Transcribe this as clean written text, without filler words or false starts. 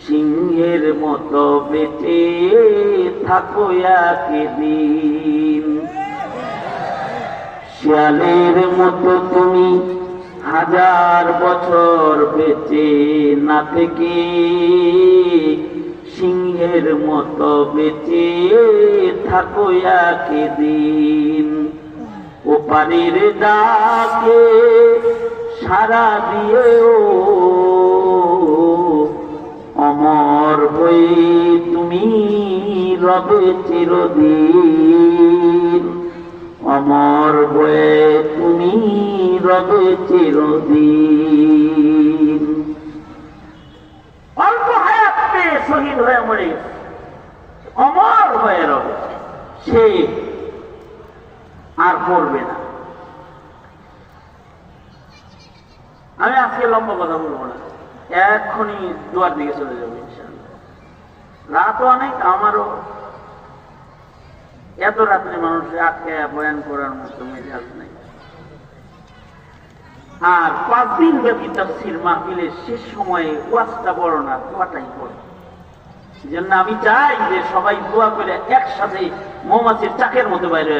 সিংহের মতো বেঁচে থাকো একদিন, শিয়ালের মতো তুমি হাজার বছর বেঁচে না থেকে সিংহের মতো বেঁচে থাকো একদিন। ওপারের ডাকে সারা দিয়েও অমর হয়ে তুমি রবে চিরদিন, অমর হয়ে তুমি রবে চিরদিন। অল্প হায়াত পেয়ে শহীদ হয়ে মরে অমর হয়ে রবে, সে আর করবে না। আমি আজকে লম্বা কথা বলবো না, এক্ষুনি দুয়ার দিকে চলে যাবো ইনশাআল্লাহ। রাত অনেক, আমারও এত রাত্রে মানুষের আটকে বয়ান করার মতো মেজাজ নেই। আর 5 দিন ব্যাপী তাফসীর মাহফিলের শেষ সময়ে ওয়াজটা বড় না, দোয়াটাই বড়। এই জন্য আমি চাই যে সবাই দোয়া করে একসাথে মৌমাছির চাকের মতো বাইরে